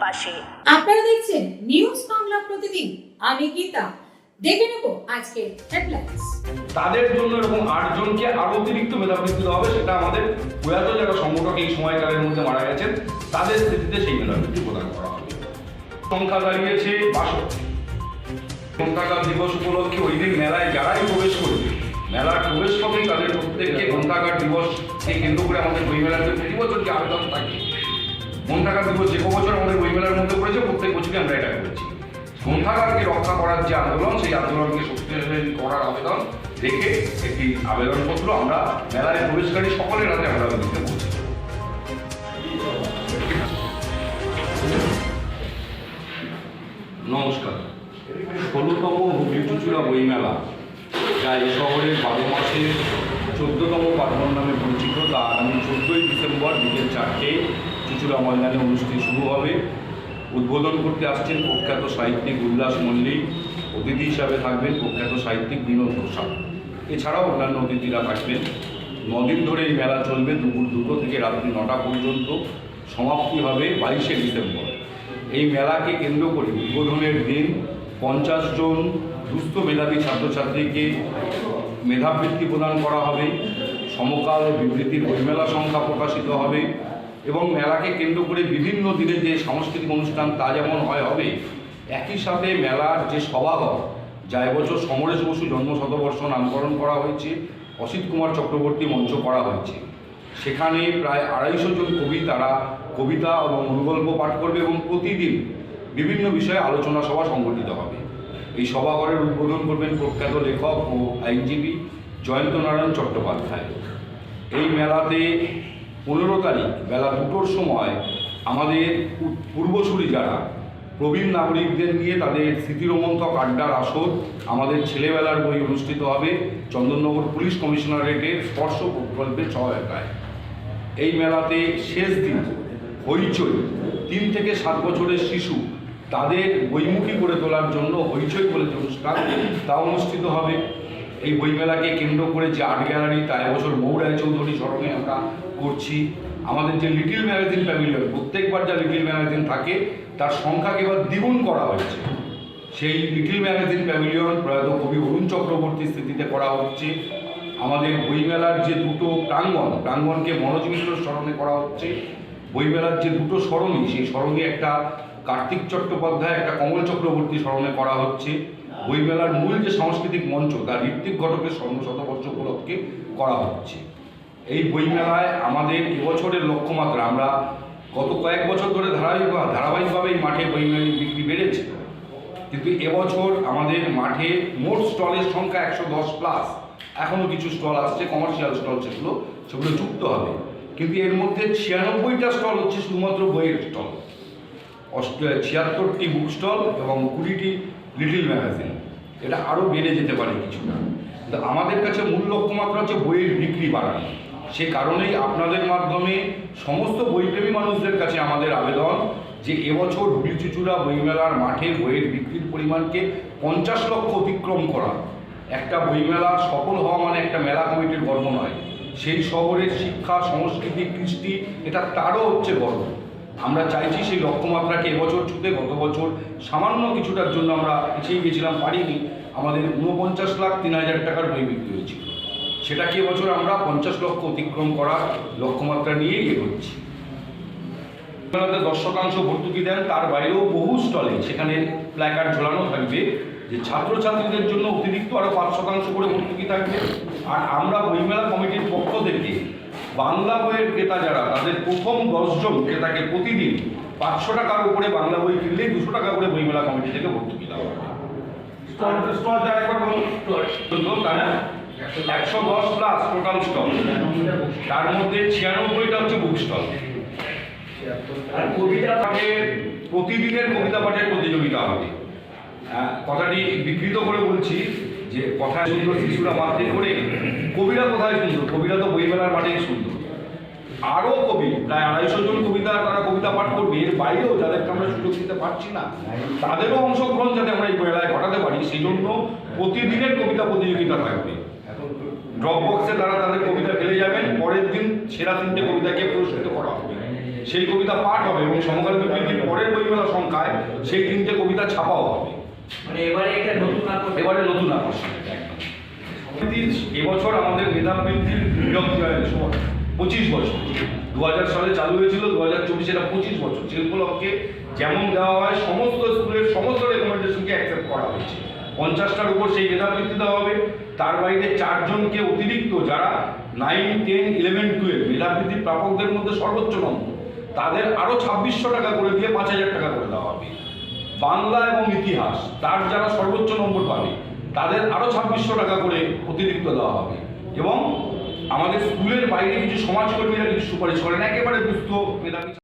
পাশে। আপনারা দেখছেন নিউজ বাংলা প্রতিদিন, আমি গীতা। দেখে নেব আজকে হেডলাইন্স। তাদের জন্য এরকম 8 জনকে আরো অতিরিক্ত মেধাবৃত্তি দেওয়া হবে, সেটা আমাদের প্রয়াত যারা সংগঠক এই সময়কালের মধ্যে মারা গেছেন তাদের স্মৃতিতে সেই মেধাবৃত্তি প্রদান করা হবে। সংখ্যা দাঁড়িয়েছে 62। গ্রন্থাগার দিবস উপলক্ষে ওই দিন মেলায় যারাই প্রবেশ করবে, মেলার প্রবেশ পথেই তাদের প্রত্যেককে গ্রন্থাগার দিবসকে কেন্দ্র করে আমাদের বই মেলাতে প্রতি বছর যে আবেদন থাকে, গ্রন্থাগার দিবস যে বছর আমাদের বই মেলার মধ্যে পড়েছে প্রত্যেক বছরই আমরা এটা করেছি। গ্রন্থাগারকে রক্ষা করার যে আন্দোলন, সেই আন্দোলনকে শক্তিশালী করার আবেদন রেখে একটি আবেদনপত্র আমরা মেলায় প্রবেশকারী সকলের হাতে আমরা দিতে বলছি। নমস্কার। 16তম হুগলি চুঁচুড়া বইমেলা, যা এই শহরের 12 মাসের 14তম পার্বণ নামে পরিচিত, তা আগামী 14ই ডিসেম্বর বিকেল 4টে চুঁচুড়া ময়দানে অনুষ্ঠান শুরু হবে। উদ্বোধন করতে আসছেন প্রখ্যাত সাহিত্যিক উল্লাস মল্লিক, অতিথি হিসাবে থাকবেন প্রখ্যাত সাহিত্যিক বিনোদ ঘোষাল, এছাড়াও অন্যান্য অতিথিরা থাকবেন। 9 দিন ধরে এই মেলা চলবে, দুপুর 2টো থেকে রাত্রি 9টা পর্যন্ত। সমাপ্তি হবে 22শে ডিসেম্বর। এই মেলাকে কেন্দ্র করে উদ্বোধনের দিন 50 জন দুস্থ মেধাবী ছাত্রছাত্রীকে মেধাবৃত্তি প্রদান করা হবে। সমকাল বিবৃতির বইমেলা সংখ্যা প্রকাশিত হবে এবং মেলাকে কেন্দ্র করে বিভিন্ন দিনে যে সাংস্কৃতিক অনুষ্ঠান তা যেমন হবে, একই সাথে মেলার যে সভাঘর, যা এবছর সমরেশ বসু জন্ম শতবর্ষ নামকরণ করা হয়েছে, অসিত কুমার চক্রবর্তী মঞ্চ করা হয়েছে, সেখানে প্রায় 250 জন কবি তারা কবিতা এবং অনুগল্প পাঠ করবে এবং প্রতিদিন বিভিন্ন বিষয়ে আলোচনা সভা সংগঠিত হবে। এই সভাঘরের উদ্বোধন করবেন প্রখ্যাত লেখক ও আইনজীবী জয়ন্ত নারায়ণ চট্টোপাধ্যায়। এই মেলাতে 15 তারিখ বেলা 2টোর সময় আমাদের পূর্বসূরি যারা প্রবীণ নাগরিকদের নিয়ে তাদের স্মৃতিরোমন্থক আড্ডার আসর, আমাদের ছেলেবেলার বই অনুষ্ঠিত হবে চন্দননগর পুলিশ কমিশনারেটের স্পর্শ প্রকল্পের সহায়তায়। এই মেলাতে শেষ দিন হইচই 3 থেকে 7 বছরের শিশু তাদের বইমুখী করে তোলার জন্য হইচই বলে যে অনুষ্ঠান, তা অনুষ্ঠিত হবে। এই বইমেলাকে কেন্দ্র করে যে আর্ট গ্যালারি, তা এবছর মৌ রায়চৌধুরী স্মরণে আমরা করছি। আমাদের যে লিটিল ম্যাগাজিন প্যাভিলিয়ন, প্রত্যেকবার যা লিটিল ম্যাগাজিন থাকে তার সংখ্যাকে এবার দ্বিগুণ করা হয়েছে। সেই লিটিল ম্যাগাজিন প্যাভিলিয়ন প্রয়াত কবি অরুণ চক্রবর্তীর স্মৃতিতে করা হচ্ছে। আমাদের বইমেলার যে দুটো প্রাঙ্গণকে মনোজ মিত্রর স্মরণে করা হচ্ছে। বইমেলার যে দুটো সরণি, সেই সরণি একটা কার্তিক চট্টোপাধ্যায়, একটা কমল চক্রবর্তী স্মরণে করা হচ্ছে। বইমেলার মূল যে সাংস্কৃতিক মঞ্চ, তা ঋত্বিক ঘটকের শতবর্ষ উপলক্ষে করা হচ্ছে। এই বইমেলায় আমাদের এবছরের লক্ষ্যমাত্রা, আমরা গত কয়েক বছর ধরে ধারাবাহিকভাবে এই মাঠে বইমেলা বিক্রি বেড়েছে, কিন্তু এবছর আমাদের মাঠে মোট স্টলের সংখ্যা 110+। এখনও কিছু স্টল আসছে, কমার্শিয়াল স্টল, সেগুলো যুক্ত হবে। কিন্তু এর মধ্যে 96টা স্টল হচ্ছে শুধুমাত্র বইয়ের স্টল, 76টি বুক স্টল এবং 20টি লিটিল ম্যাগাজিন। এটা আরও বেড়ে যেতে পারে কিছুটা, কিন্তু আমাদের কাছে মূল লক্ষ্যমাত্রা হচ্ছে বইয়ের বিক্রি বাড়ানো। সে কারণেই আপনাদের মাধ্যমে সমস্ত বইপ্রেমী মানুষদের কাছে আমাদের আবেদন যে এবছর হুগলি চুঁচুড়া বইমেলার মাঠে বইয়ের বিক্রির পরিমাণকে 50 লক্ষ অতিক্রম করা। একটা বইমেলা সফল হওয়া মানে একটা মেলা কমিটির গর্ব নয়, সেই শহরের শিক্ষা, সংস্কৃতি, কৃষ্টি, এটা তারও হচ্ছে গর্ব। আমরা চাইছি সেই লক্ষ্যমাত্রাকে এবছর ছুতে, গত বছর সামান্য কিছুটার জন্য আমরা পিছিয়ে গেছিলাম, পারিনি। আমাদের 49,03,000 টাকার বই বিক্রি হয়েছিল, সেটাকে এবছর আমরা 50 লক্ষ অতিক্রম করার লক্ষ্যমাত্রা নিয়েই এগোচ্ছি। মেলাতে 10% ভর্তুকি দেন, তার বাইরেও বহু স্টলে সেখানে প্ল্যাকার্ড ঝোলানো থাকবে যে ছাত্রছাত্রীদের জন্য অতিরিক্ত আরও 5% করে ভর্তুকি থাকবে। আর আমরা বইমেলা কমিটির পক্ষ থেকে বাংলা বইয়ের ক্রেতা যারা, তাদের প্রথম 10 জন ক্রেতাকে প্রতিদিন 500 টাকার উপরে বাংলা বই কিনলে 200 টাকা করে বইমেলা কমিটি থেকে ভর্তুকি দেওয়া হবে। 110+ টোটাল স্টল, তার মধ্যে 96টা হচ্ছে বুক স্টল। আর কবিতা পাঠের, প্রতিদিনের কবিতা পাঠের প্রতিযোগিতা হবে। কথাটি বিকৃত করে বলছি যে কথায় সুন্দর শিশুরা মাঠে করে, কবিরা কোথায় সুন্দর? কবিরা তো বইমেলার মাঠেই সুন্দর। আরও কবি প্রায় 250 জন তারা কবিতা পাঠ করবে। এর বাইরেও যাদেরকে আমরা সুযোগ দিতে পারছি না, তাদেরও অংশগ্রহণ যাতে আমরা এই মেলায় ঘটাতে পারি, সেই জন্য প্রতিদিনের কবিতা প্রতিযোগিতা থাকবে। ড্রপ বক্সে তারা তাদের কবিতা ফেলে যাবেন, পরের দিন সেরা 3টে কবিতাকে পুরস্কৃত করা হবে। সেই কবিতা পাঠ হবে এবং সমকালীন বৃত্তির পরের বইমেলা সংখ্যায় সেই 3টে কবিতা ছাপাও হবে। মানে এবারে একটা নতুন আকর্ষণ। এবারে নতুন আকর্ষণ এবছর আমাদের মেধাবৃত্তির নিয়োগ 25 বছর, 2000 সালে চালু হয়েছিল, 2024 এটা 25 বছর। সেই উপলক্ষে যেমন দেওয়া হয় সমস্ত স্কুলের সমস্ত রেকমেন্ডেশনকে অ্যাকসেপ্ট করা হয়েছে। 50টার উপর সেই মেধাবৃত্তি দেওয়া হবে। তার বাইরে 4 জনকে অতিরিক্ত যারা 9, 10, 11, 12 মেধাবৃত্তি প্রাপকদের মধ্যে সর্বোচ্চ নম্বর, তাদের আরও 2600 টাকা করে দিয়ে 5000 টাকা করে দেওয়া হবে। বাংলা এবং ইতিহাস তার যারা সর্বোচ্চ নম্বর পাবে তাদের আরও 2600 টাকা করে অতিরিক্ত দেওয়া হবে। এবং আমাদের স্কুলের বাইরে কিছু সমাজকর্মীরা কিছু সুপারিশ করেন, একেবারে দুস্থ মেধাবী